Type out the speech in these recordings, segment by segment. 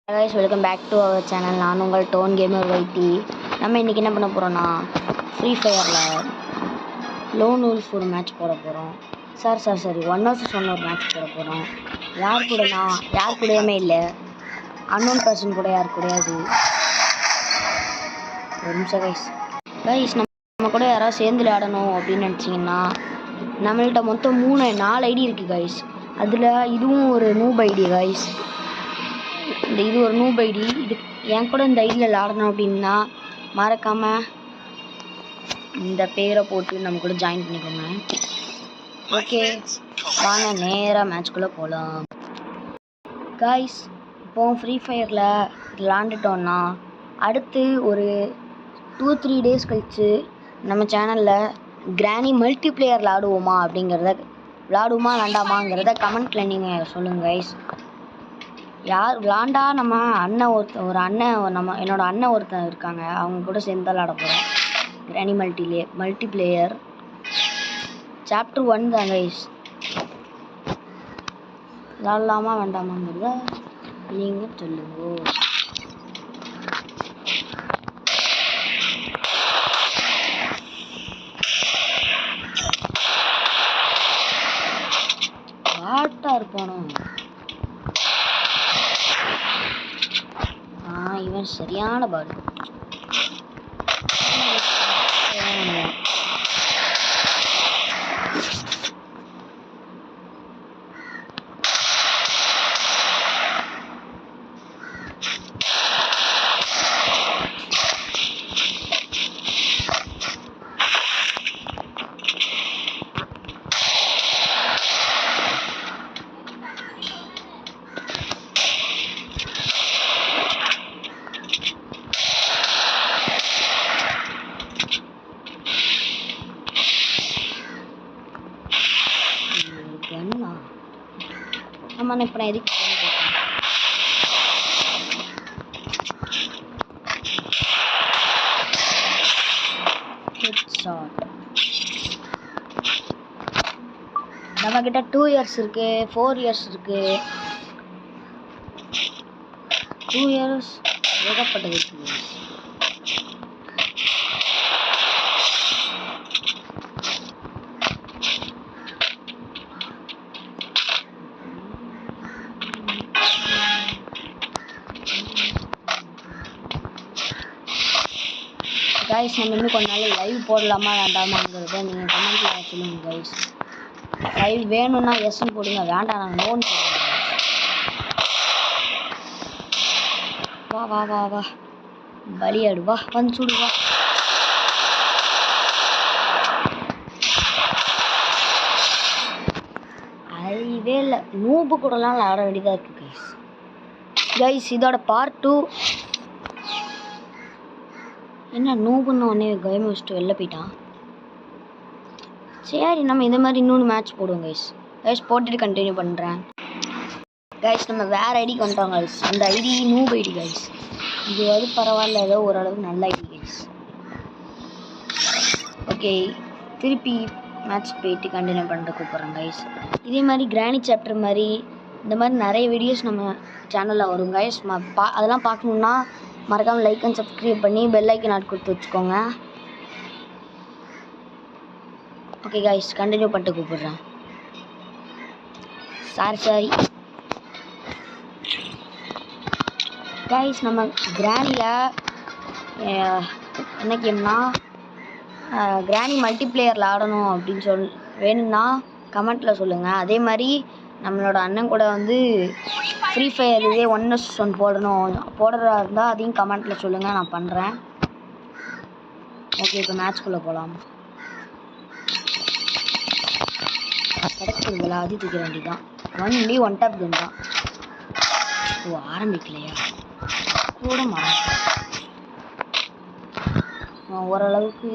guys, welcome back to our channel. நான் உங்கள் tone gamer வைட்டி. நம்ம இன்றைக்கி என்ன பண்ண போகிறோன்னா ஃப்ரீ ஃபயரில் லோன் வூல்ஃப் ஒரு மேட்ச் போட போகிறோம். சரி 1 vs 1 ஒரு மேட்ச் போட போகிறோம். யார் கூடயுமே இல்லை, அன்னோன் பர்சன் கூட யார் கூடயாது. ஒரு நிமிஷம் கைஸ் நம்ம கூட யாராவது சேர்ந்து விளையாடணும் அப்படின்னு நினச்சிங்கன்னா நம்மள்கிட்ட மொத்தம் 4 ஐடி இருக்குது கைஸ். அதில் இதுவும் ஒரு நூப் ஐடி கைஸ். இது ஒரு நூப் ஐடி. இது என் கூட இந்த ஐடியில் விளாடணும் அப்படின்னா மறக்காமல் இந்த பேரை போட்டு நம்ம கூட ஜாயின் பண்ணிக்கோங்க. ஓகே, வாங்க நேராக மேட்ச்குள்ளே போகலாம். காய்ஸ், இப்போ ஃப்ரீ ஃபயரில் விளாண்டுட்டோன்னா அடுத்து ஒரு 2-3 டேஸ் கழித்து நம்ம சேனலில் கிராணி மல்டிப்ளேயர் விளாடுவோமா வேண்டாமாங்கிறத கமெண்ட்டில் நீங்கள் சொல்லுங்கள் கைஸ். யார் விளாண்டா நம்ம என்னோட அண்ணன் ஒருத்தன் இருக்காங்க, அவங்க கூட சேர்ந்து விளாட போகிறோம். கிராணி மல்டிப்ளேயர் சாப்டர் 1 தான் கைஸ். விளாடலாமா வேண்டாமாங்கிறத நீங்கள் சொல்லுங்க. பாட்டாக இருப்பானோ இவன் சரியான பால். நம்ம இப்போ நான் எதுக்கு நம்ம கிட்ட 2 years இருக்கு, 4 years இருக்கு. 2 years ஏகப்பட்டது இருக்கு. கைஸ், நம்ம இன்னும் கொஞ்ச நாள் லைவ் போடலாமா வேண்டாமாங்கிறத நீங்கள் கமெண்ட்டில் சொல்லுங்கள் கைஸ். லைவ் வேணும்னா எஸ்ன்னு போடுங்க, வேண்டாம் நாங்கள் நோன் போடுவோம். வா வா வா வா பலியாடு, வா வந்து சுடு, வா. அதுவே இல்லை, நூப்பு கூடலாம் விளையாட வேண்டியதாக இருக்குது கைஸ். இதோட பார்ட் 2. என்ன நூபுன்னு உடனே கேம் வச்சுட்டு வெளில போயிட்டான். சரி, நம்ம இந்த மாதிரி இன்னொன்று மேட்ச் போடுவோம் கைஸ் போட்டுட்டு கண்டினியூ பண்ணுறேன் கைஸ். நம்ம வேறு ஐடிக்கு வந்துட்டோம் கைஸ். அந்த ஐடி நூப் ஐடி கைஸ். இது பரவாயில்ல, ஏதோ ஓரளவுக்கு நல்ல ஐடி கைஸ். ஓகே, திருப்பி மேட்ச் போயிட்டு கண்டினியூ பண்ணிட்டு கூப்பிட்றேன் கைஸ். இதே மாதிரி கிராணி சாப்டர் மாதிரி இந்த மாதிரி நிறைய வீடியோஸ் நம்ம சேனலில் வரும் கைஸ். அதெல்லாம் பார்க்கணுன்னா மறக்காமல் லைக் அண்ட் சப்ஸ்கிரைப் பண்ணி பெல் ஐக்கன் கொடுத்து வச்சுக்கோங்க. ஓகே கைஸ், கண்டினியூ பண்ணிட்டு கூப்பிடுறேன். சாரி கைஸ், நம்ம கிராணியில் என்ன கேம்னா கிராணி மல்டிப்ளேயரில் ஆடணும் அப்படின்னு வேணும்னா கமெண்ட்டில் சொல்லுங்கள். அதே மாதிரி நம்மளோட அண்ணன் கூட ஃப்ரீ ஃபயர் இதே 1 vs 1 போடுறதா இருந்தால் அதையும் கமெண்ட்டில் சொல்லுங்கள், நான் பண்ணுறேன். ஓகே, இப்போ மேட்ச்குள்ளே போகலாம். கிடைக்கிறதுல அது தூக்கிற வேண்டி தான். ஒன் டாப் கேம் தான். ஓ, ஆரம்பிக்கலையா கூட ஓரளவுக்கு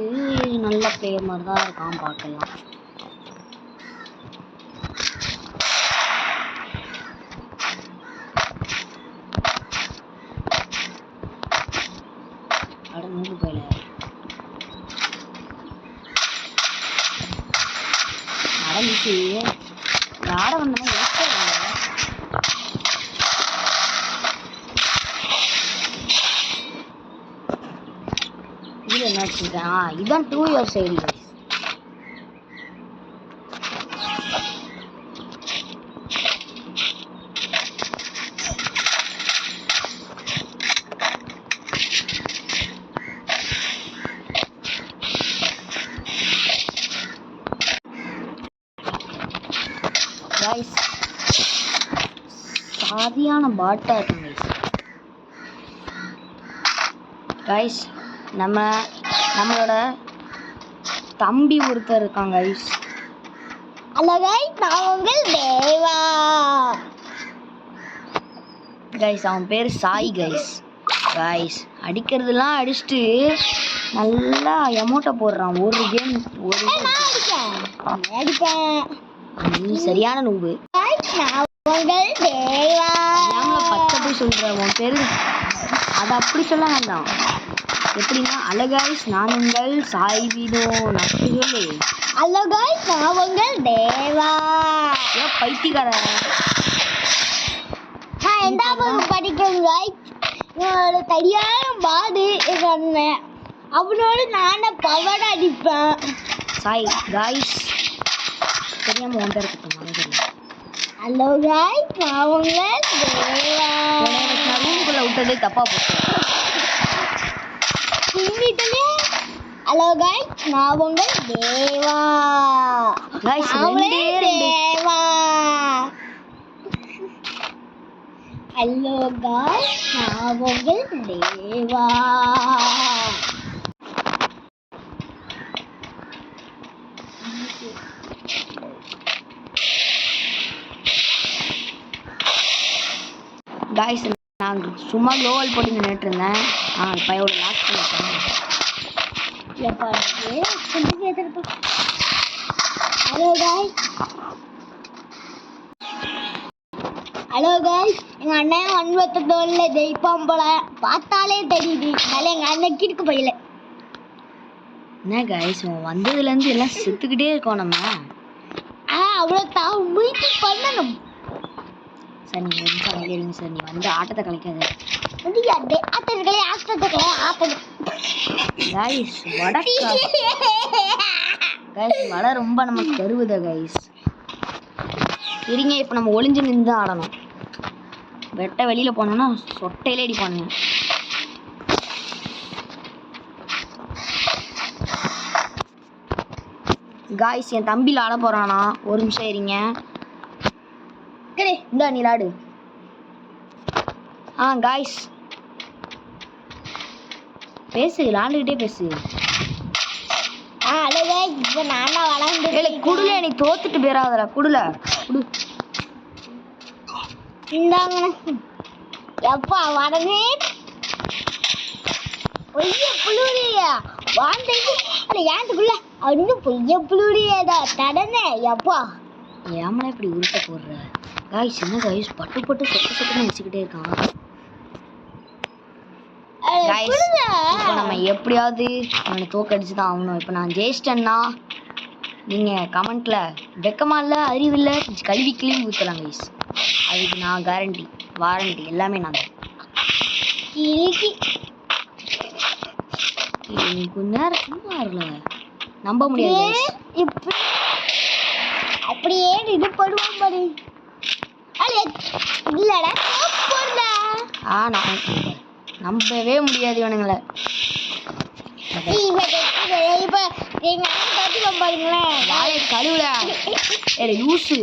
நல்ல பிளேயர் மாதிரி தான் இருக்கான், பார்க்கலாம். நூறு போயில நடந்துச்சு. ஆட வந்தா இது என்ன வச்சுருக்கேன்? இதுதான் 2 years ஐடி கைஸ். கைஸ் சாதியான பாட்டா இருக்கும் கைஸ். நம்மளோட தம்பி ஒருத்தர் இருக்காங்க கைஸ். ஹலோ கைஸ், நான் உங்கள் தேவா கைஸ். அவன் பேர் சாய் கைஸ். கைஸ் அடிக்கிறதுலாம் அடிச்சுட்டு நல்லா எமௌண்ட்டை போடுறான். ஒரு கேம் ஒரு அடிப்பேன். நீ சரியான நூபு. நான் உங்கள் தேவா. ஏம்ல பச்சை போய் சொல்ற? உன் பேரு அது அப்படி சொல்ல வேண்டாம். எப்படின்னா அழகாய்ஸ் நான் உங்கள் சாய் வீடோ அப்படி சொல்லு. ஹலோ கைஸ், நான் உங்கள் தேவா. ஏன் பைத்தியக்கார? நான் 8ஆம் வகுப்பு படிக்கிறேன் கைஸ். என்னோட சரியான பாடு சொன்னேன். அவனோட நானே பவர் அடிப்பேன். சாய் கைஸ் தெரியாம உன் பேர் கொடுத்தோம். ஹலோ கைஸ், நான் உங்கள் தேவா. நான் ரூமுக்குள்ள விட்டதே தப்பா போச்சு. ஹலோ கைஸ், நான் உங்கள் தேவா. கைஸ் தேவா. ஹலோ கைஸ், நான் உங்கள் தேவா. கைஸ் நான் சும்மா க்ளோவல் போட்டு நின்றுட்டு இருந்தேன். இப்போ எவ்வளோ லாஸ்ட் பண்ணிட்டேன். ஹலோ கைஸ், ஹலோ கைஸ், எங்க அண்ணன் 9 ஜெயிப்பான் போல பார்த்தாலே தெரியுது. அதனால எங்க அண்ணன் கிறுக்கு போயில. என்ன கைஸ் வந்ததுலேருந்து எல்லாம் செத்துக்கிட்டே இருக்கோம் நம்ம. அவ்வளோ தான் முயற்சி பண்ணணும். சார் நீங்கள் ஒரு நிமிஷம் அமைதியாக சார். நீ வந்து ஆட்டத்தை கலைக்காத. முடியாது. ஆட்டத்துக்களே ஆட்டம். கைஸ் வடக்கா கைஸ் வடை ரொம்ப நமக்கு தருவுத கைஸ். சரிங்க, இப்போ நம்ம ஒளிஞ்சு நின்று தான் ஆடணும். வெட்ட வெளியில் போனோன்னா சொட்டையிலே அடிப்பானுங்க. காய்ஸ் என் தம்பியில் ஆட போகிறானா. ஒரு நிமிஷம் இருங்க. இந்த நீ விளாடு. காய்ஸ் பேசு, விளாண்டுக்கிட்டே பேசு. ஹலோ கைஸ், இப்போ நானா வளர்ந்து குடுல. நீ தோத்துட்டு போயிடாதடா. குடுல குடு. இந்தாங்கண்ணா. எப்பா வடனே பொய்ய புளுரியா வாழ்ந்துட்டு ஏன்ட்டுக்குள்ள அப்படின்னு பொய்ய புளுரியாடா தடனே. எப்பா ஏமனா இப்படி உருட்ட போடுற? காய்ஸ் என்ன காய்ஸ் பட்டு பட்டு சொட்டு சொட்டுன்னு வச்சுக்கிட்டே இருக்கான். இப்போ நம்ம எப்படியாவது அவனை தோக்கடிச்சு தான் ஆகணும். இப்போ நான் ஜெயிச்சிட்டேன்னா நீங்கள் கமெண்ட்டில் வெக்கமா இல்லை, அறிவில்லை, கல்வி கிளவி ஊற்றலாம் கைஸ். அதுக்கு நான் கேரண்டி வாரண்டி எல்லாமே நான் தான். கொஞ்ச நேரம் சும்மா இருல நம்ப முடியாது. இப்படி அப்படியே இது பண்ணுவோம் பாரு. இல்லடா போடல. நான் நம்பவே முடியாது இவனுங்களை. இப்ப எங்க அண்ணன் பாருங்களேன். வாயை கழுவுல லூசு.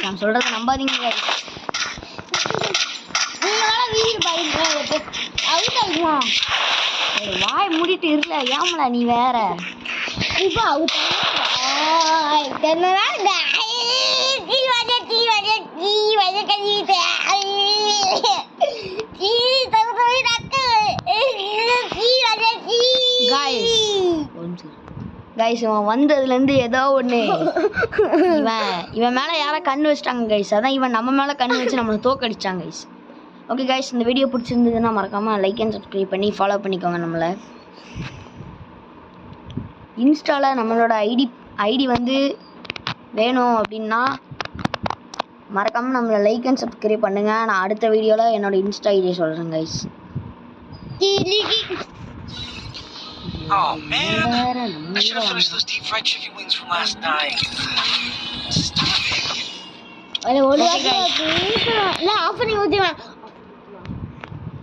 நான் சொல்றத நம்பாதீங்க. வாய் மூடிட்டு இருல. ஏமல நீ வேற இப்போ கைஸ் இவன் வந்ததுலேருந்து ஏதோ ஒன்று இவன் மேலே யாரோ கண்ணு வச்சிட்டாங்க கைஸ். அதான் இவன் நம்ம மேலே கண்ணு வச்சு நம்மளை தோக்கடிச்சாங்க கைஸ். ஓகே கைஸ், இந்த வீடியோ பிடிச்சிருந்ததுன்னா மறக்காமல் லைக் அண்ட் சப்ஸ்கிரைப் பண்ணி ஃபாலோ பண்ணிக்கோங்க. நம்மளை இன்ஸ்டாவில் நம்மளோட ஐடி வந்து வேணும் அப்படின்னா மறக்காமல் நம்மளை லைக் அண்ட் சப்ஸ்கிரைப் பண்ணுங்கள். நான் அடுத்த வீடியோவில் என்னோடய இன்ஸ்டா ஐடியை சொல்கிறேன் guys. Oh man, I should have finished those deep fried chicken wings from last night.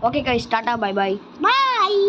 Okay guys, Tata, bye bye. Bye.